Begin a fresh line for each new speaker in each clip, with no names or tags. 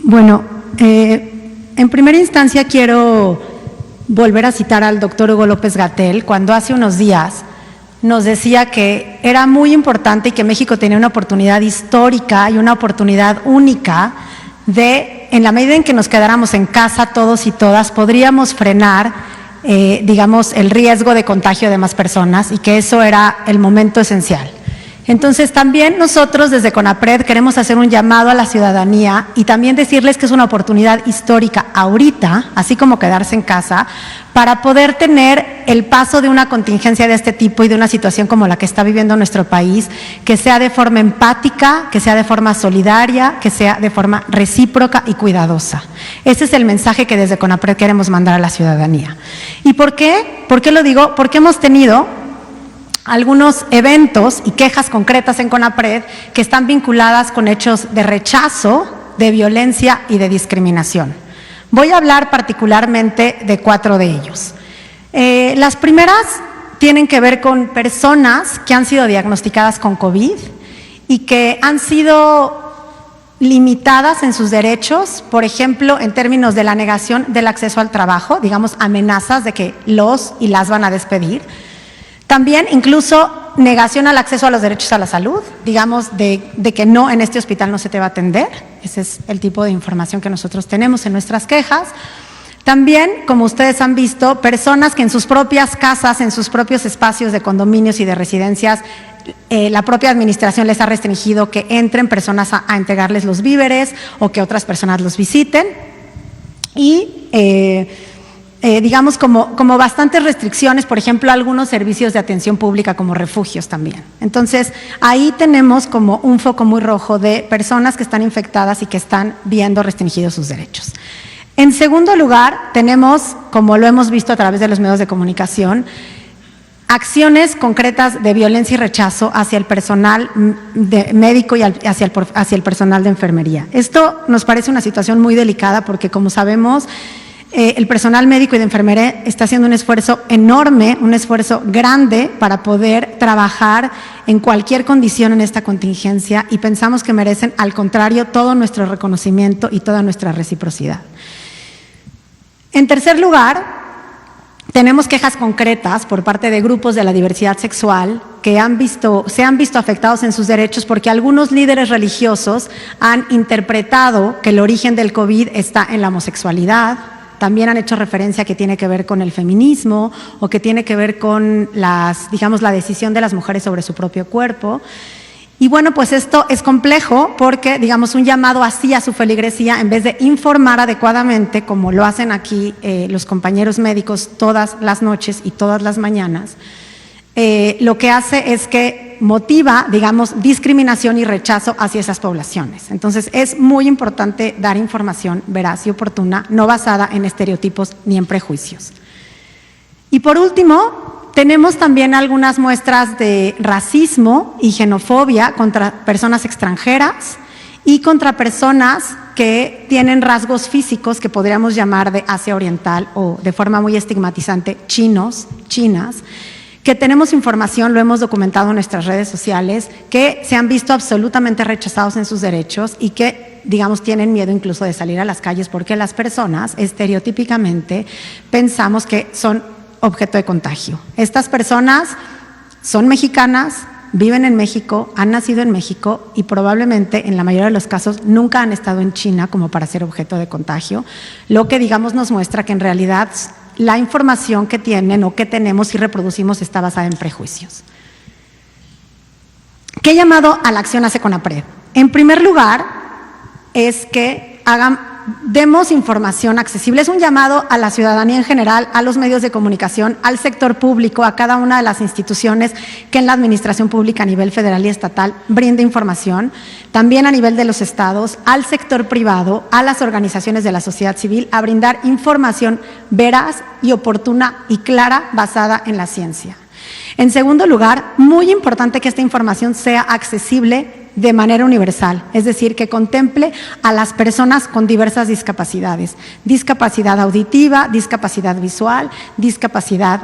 Bueno, en primera instancia quiero volver a citar al doctor Hugo López-Gatell, cuando hace unos días nos decía que era muy importante y que México tenía una oportunidad histórica y una oportunidad única de, en la medida en que nos quedáramos en casa todos y todas, podríamos frenar, digamos, el riesgo de contagio de más personas, y que eso era el momento esencial. Entonces, también nosotros desde CONAPRED queremos hacer un llamado a la ciudadanía y también decirles que es una oportunidad histórica ahorita, así como quedarse en casa, para poder tener el paso de una contingencia de este tipo y de una situación como la que está viviendo nuestro país, que sea de forma empática, que sea de forma solidaria, que sea de forma recíproca y cuidadosa. Ese es el mensaje que desde CONAPRED queremos mandar a la ciudadanía. ¿Y por qué? ¿Por qué lo digo? Porque hemos tenido algunos eventos y quejas concretas en CONAPRED que están vinculadas con hechos de rechazo, de violencia y de discriminación. Voy a hablar particularmente de 4 de ellos. Las primeras tienen que ver con personas que han sido diagnosticadas con COVID y que han sido limitadas en sus derechos, por ejemplo, en términos de la negación del acceso al trabajo, digamos, amenazas de que los y las van a despedir. También incluso negación al acceso a los derechos a la salud, digamos, de que no, en este hospital no se te va a atender. Ese es el tipo de información que nosotros tenemos en nuestras quejas. También, como ustedes han visto, personas que en sus propias casas, en sus propios espacios de condominios y de residencias, la propia administración les ha restringido que entren personas a entregarles los víveres o que otras personas los visiten. Y digamos, como bastantes restricciones, por ejemplo, algunos servicios de atención pública como refugios también. Entonces, ahí tenemos como un foco muy rojo de personas que están infectadas y que están viendo restringidos sus derechos. En segundo lugar, tenemos, como lo hemos visto a través de los medios de comunicación, acciones concretas de violencia y rechazo hacia el personal médico y hacia el personal de enfermería. Esto nos parece una situación muy delicada porque, como sabemos, el personal médico y de enfermería está haciendo un esfuerzo enorme, un esfuerzo grande para poder trabajar en cualquier condición en esta contingencia, y pensamos que merecen, al contrario, todo nuestro reconocimiento y toda nuestra reciprocidad. En tercer lugar, tenemos quejas concretas por parte de grupos de la diversidad sexual que se han visto afectados en sus derechos porque algunos líderes religiosos han interpretado que el origen del COVID está en la homosexualidad. También han hecho referencia que tiene que ver con el feminismo o que tiene que ver con la decisión de las mujeres sobre su propio cuerpo. Y bueno, pues esto es complejo porque, digamos, un llamado así a su feligresía, en vez de informar adecuadamente, como lo hacen aquí los compañeros médicos todas las noches y todas las mañanas, lo que hace es que motiva, digamos, discriminación y rechazo hacia esas poblaciones. Entonces, es muy importante dar información veraz y oportuna, no basada en estereotipos ni en prejuicios. Y por último, tenemos también algunas muestras de racismo y xenofobia contra personas extranjeras y contra personas que tienen rasgos físicos que podríamos llamar de Asia Oriental o, de forma muy estigmatizante, chinos, chinas, que tenemos información, lo hemos documentado en nuestras redes sociales, que se han visto absolutamente rechazados en sus derechos y que, digamos, tienen miedo incluso de salir a las calles porque las personas estereotípicamente pensamos que son objeto de contagio. Estas personas son mexicanas, viven en México, han nacido en México y probablemente en la mayoría de los casos nunca han estado en China como para ser objeto de contagio, lo que, digamos, nos muestra que en realidad la información que tienen o que tenemos y reproducimos está basada en prejuicios. ¿Qué llamado a la acción hace CONAPRED? En primer lugar, es que demos información accesible. Es un llamado a la ciudadanía en general, a los medios de comunicación, al sector público, a cada una de las instituciones que en la administración pública a nivel federal y estatal brinda información, también a nivel de los estados, al sector privado, a las organizaciones de la sociedad civil, a brindar información veraz y oportuna y clara basada en la ciencia. En segundo lugar, muy importante que esta información sea accesible de manera universal, es decir, que contemple a las personas con diversas discapacidades, discapacidad auditiva, discapacidad visual, discapacidad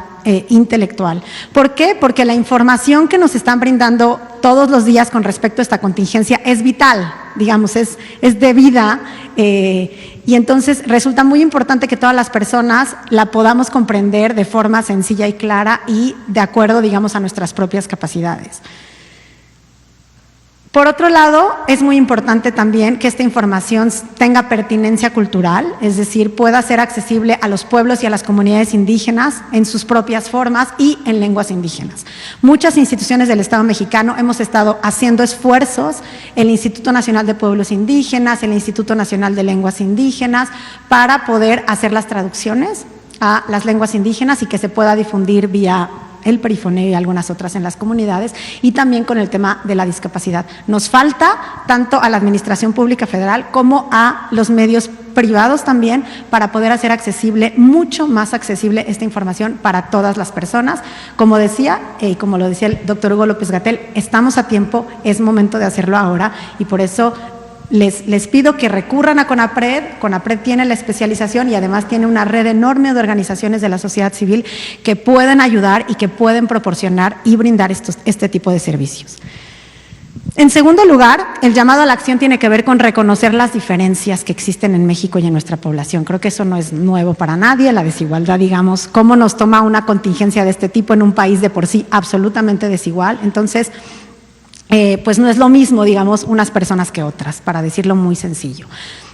intelectual. ¿Por qué? Porque la información que nos están brindando todos los días con respecto a esta contingencia es vital. digamos, es de vida, y entonces resulta muy importante que todas las personas la podamos comprender de forma sencilla y clara y de acuerdo, digamos, a nuestras propias capacidades. Por otro lado, es muy importante también que esta información tenga pertinencia cultural, es decir, pueda ser accesible a los pueblos y a las comunidades indígenas en sus propias formas y en lenguas indígenas. Muchas instituciones del Estado mexicano hemos estado haciendo esfuerzos, el Instituto Nacional de Pueblos Indígenas, el Instituto Nacional de Lenguas Indígenas, para poder hacer las traducciones a las lenguas indígenas y que se pueda difundir vía el perifoneo y algunas otras en las comunidades, y también con el tema de la discapacidad. Nos falta tanto a la Administración Pública Federal como a los medios privados también para poder hacer accesible, mucho más accesible esta información para todas las personas. Como decía, como lo decía el doctor Hugo López-Gatell, estamos a tiempo, es momento de hacerlo ahora, y por eso les pido que recurran a CONAPRED. CONAPRED tiene la especialización y además tiene una red enorme de organizaciones de la sociedad civil que pueden ayudar y que pueden proporcionar y brindar este tipo de servicios. En segundo lugar, el llamado a la acción tiene que ver con reconocer las diferencias que existen en México y en nuestra población. Creo que eso no es nuevo para nadie, la desigualdad, digamos, cómo nos toma una contingencia de este tipo en un país de por sí absolutamente desigual. Entonces, pues no es lo mismo, digamos, unas personas que otras, para decirlo muy sencillo.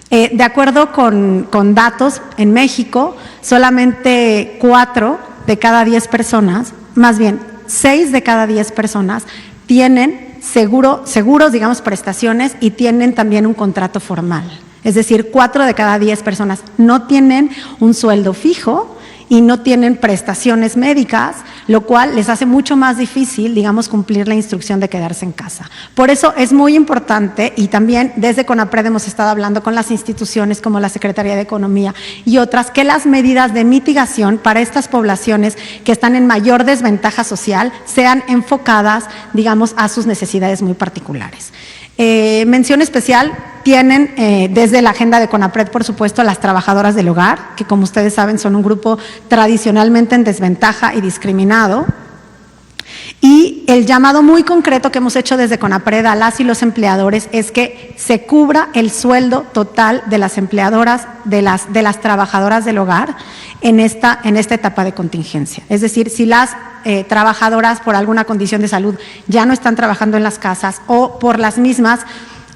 De acuerdo con datos, en México, solamente 4 de cada 10 personas, más bien 6 de cada 10 personas tienen seguros, digamos, prestaciones, y tienen también un contrato formal. Es decir, 4 de cada 10 personas no tienen un sueldo fijo y no tienen prestaciones médicas, lo cual les hace mucho más difícil, digamos, cumplir la instrucción de quedarse en casa. Por eso es muy importante, y también desde CONAPRED hemos estado hablando con las instituciones como la Secretaría de Economía y otras, que las medidas de mitigación para estas poblaciones que están en mayor desventaja social sean enfocadas, digamos, a sus necesidades muy particulares. Mención especial tienen desde la agenda de CONAPRED, por supuesto, las trabajadoras del hogar, que como ustedes saben son un grupo tradicionalmente en desventaja y discriminado. Y el llamado muy concreto que hemos hecho desde CONAPRED a las y los empleadores es que se cubra el sueldo total de las empleadoras, de las trabajadoras del hogar en esta etapa de contingencia. Es decir, si las trabajadoras por alguna condición de salud ya no están trabajando en las casas, o por las mismas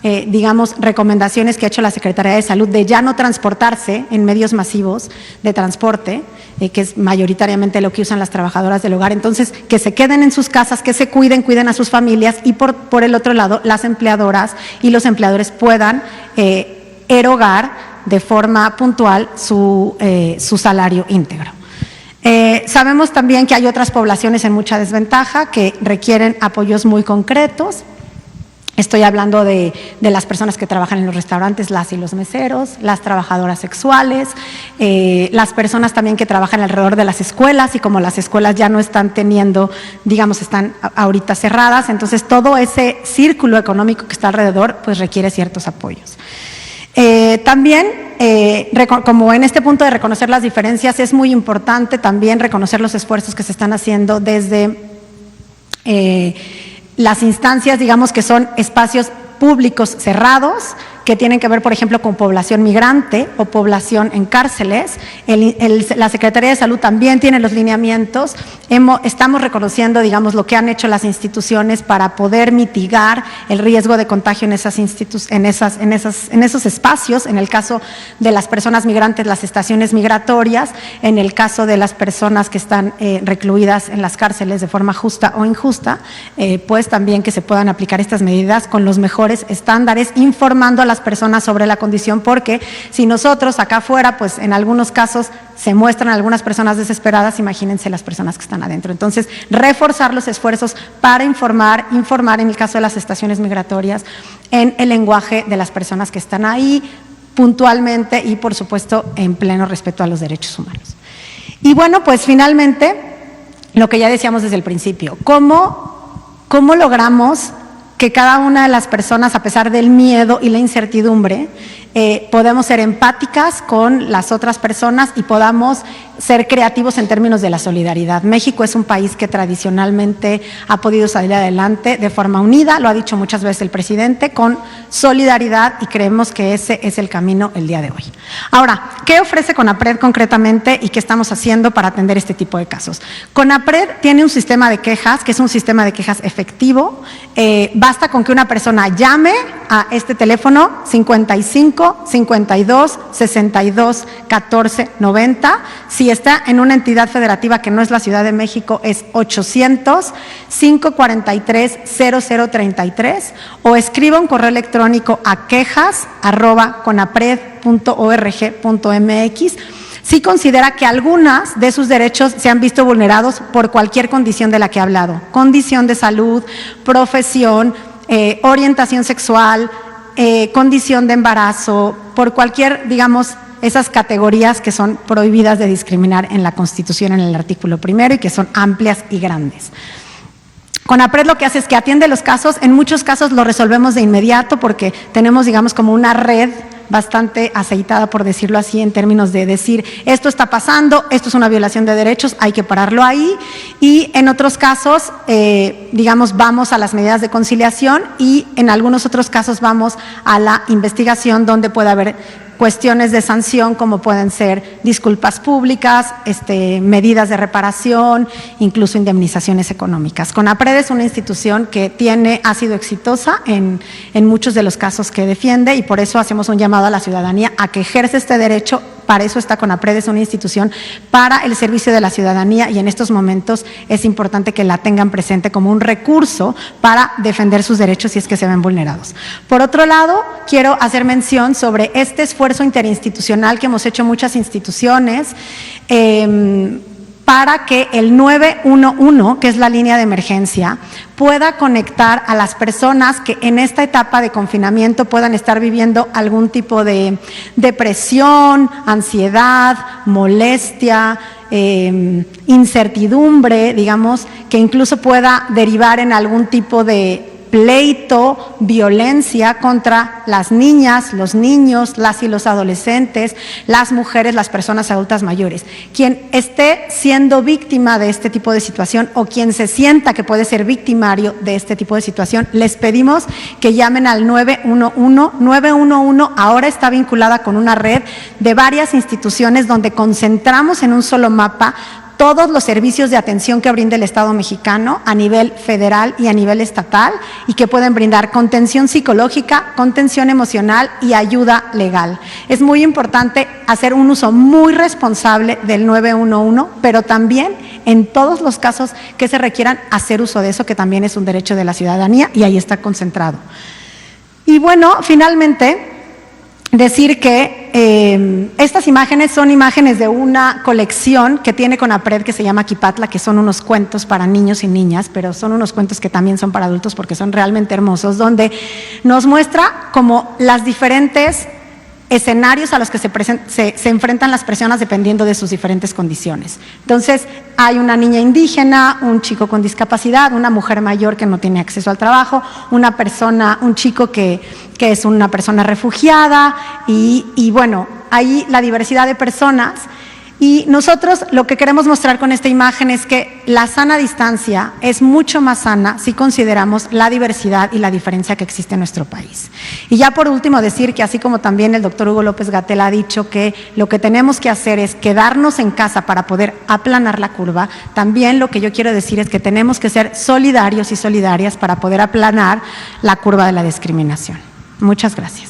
digamos, recomendaciones que ha hecho la Secretaría de Salud de ya no transportarse en medios masivos de transporte, que es mayoritariamente lo que usan las trabajadoras del hogar. Entonces, que se queden en sus casas, que se cuiden a sus familias, y por el otro lado, las empleadoras y los empleadores puedan erogar de forma puntual su salario íntegro. Sabemos también que hay otras poblaciones en mucha desventaja que requieren apoyos muy concretos. Estoy hablando de las personas que trabajan en los restaurantes, las y los meseros, las trabajadoras sexuales, las personas también que trabajan alrededor de las escuelas, y como las escuelas ya no están teniendo, digamos, están ahorita cerradas, entonces todo ese círculo económico que está alrededor, pues requiere ciertos apoyos. También, como en este punto de reconocer las diferencias, es muy importante también reconocer los esfuerzos que se están haciendo desde las instancias, digamos, que son espacios públicos cerrados, que tienen que ver, por ejemplo, con población migrante o población en cárceles. La Secretaría de Salud también tiene los lineamientos. Estamos reconociendo, digamos, lo que han hecho las instituciones para poder mitigar el riesgo de contagio en esos espacios. En el caso de las personas migrantes, las estaciones migratorias; en el caso de las personas que están recluidas en las cárceles de forma justa o injusta, pues también que se puedan aplicar estas medidas con los mejores estándares, informando a las personas sobre la condición, porque si nosotros acá afuera, pues en algunos casos se muestran algunas personas desesperadas, imagínense las personas que están adentro. Entonces, reforzar los esfuerzos para informar en el caso de las estaciones migratorias en el lenguaje de las personas que están ahí puntualmente, y por supuesto en pleno respeto a los derechos humanos. Y bueno, pues finalmente, lo que ya decíamos desde el principio, ¿cómo logramos que cada una de las personas, a pesar del miedo y la incertidumbre, podemos ser empáticas con las otras personas y podamos ser creativos en términos de la solidaridad. México es un país que tradicionalmente ha podido salir adelante de forma unida, lo ha dicho muchas veces el presidente, con solidaridad, y creemos que ese es el camino el día de hoy. Ahora, ¿qué ofrece CONAPRED concretamente y qué estamos haciendo para atender este tipo de casos? CONAPRED tiene un sistema de quejas, que es un sistema de quejas efectivo. Basta con que una persona llame a este teléfono 55 52 62 14 90. Si está en una entidad federativa que no es la Ciudad de México, es 800 543 0033, o escriba un correo electrónico a quejas@conapred.org.mx si considera que algunas de sus derechos se han visto vulnerados por cualquier condición de la que he hablado: condición de salud, profesión, orientación sexual, condición de embarazo, por cualquier, digamos, esas categorías que son prohibidas de discriminar en la Constitución en el artículo 1 y que son amplias y grandes. CONAPRED lo que hace es que atiende los casos, en muchos casos lo resolvemos de inmediato porque tenemos, digamos, como una red bastante aceitada, por decirlo así, en términos de decir, esto está pasando, esto es una violación de derechos, hay que pararlo ahí, y en otros casos, digamos, vamos a las medidas de conciliación, y en algunos otros casos vamos a la investigación, donde puede haber cuestiones de sanción, como pueden ser disculpas públicas, medidas de reparación, incluso indemnizaciones económicas. CONAPRED es una institución que ha sido exitosa en muchos de los casos que defiende, y por eso hacemos un llamado a la ciudadanía a que ejerce este derecho. Para eso está CONAPRED, es una institución para el servicio de la ciudadanía, y en estos momentos es importante que la tengan presente como un recurso para defender sus derechos si es que se ven vulnerados. Por otro lado, quiero hacer mención sobre este esfuerzo interinstitucional que hemos hecho muchas instituciones para que el 911, que es la línea de emergencia, pueda conectar a las personas que en esta etapa de confinamiento puedan estar viviendo algún tipo de depresión, ansiedad, molestia, incertidumbre, digamos, que incluso pueda derivar en algún tipo de pleito, violencia contra las niñas, los niños, las y los adolescentes, las mujeres, las personas adultas mayores. Quien esté siendo víctima de este tipo de situación, o quien se sienta que puede ser victimario de este tipo de situación, les pedimos que llamen al 911. 911 ahora está vinculada con una red de varias instituciones donde concentramos en un solo mapa todos los servicios de atención que brinda el Estado mexicano a nivel federal y a nivel estatal, y que pueden brindar contención psicológica, contención emocional y ayuda legal. Es muy importante hacer un uso muy responsable del 911, pero también en todos los casos que se requieran hacer uso de eso, que también es un derecho de la ciudadanía, y ahí está concentrado. Y bueno, finalmente, decir que estas imágenes son imágenes de una colección que tiene CONAPRED que se llama Quipatla, que son unos cuentos para niños y niñas, pero son unos cuentos que también son para adultos porque son realmente hermosos, donde nos muestra como las diferentes escenarios a los que se enfrentan las personas dependiendo de sus diferentes condiciones. Entonces, hay una niña indígena, un chico con discapacidad, una mujer mayor que no tiene acceso al trabajo, un chico que es una persona refugiada, y bueno, hay la diversidad de personas. Y nosotros lo que queremos mostrar con esta imagen es que la sana distancia es mucho más sana si consideramos la diversidad y la diferencia que existe en nuestro país. Y ya por último decir que, así como también el doctor Hugo López-Gatell ha dicho que lo que tenemos que hacer es quedarnos en casa para poder aplanar la curva, también lo que yo quiero decir es que tenemos que ser solidarios y solidarias para poder aplanar la curva de la discriminación. Muchas gracias.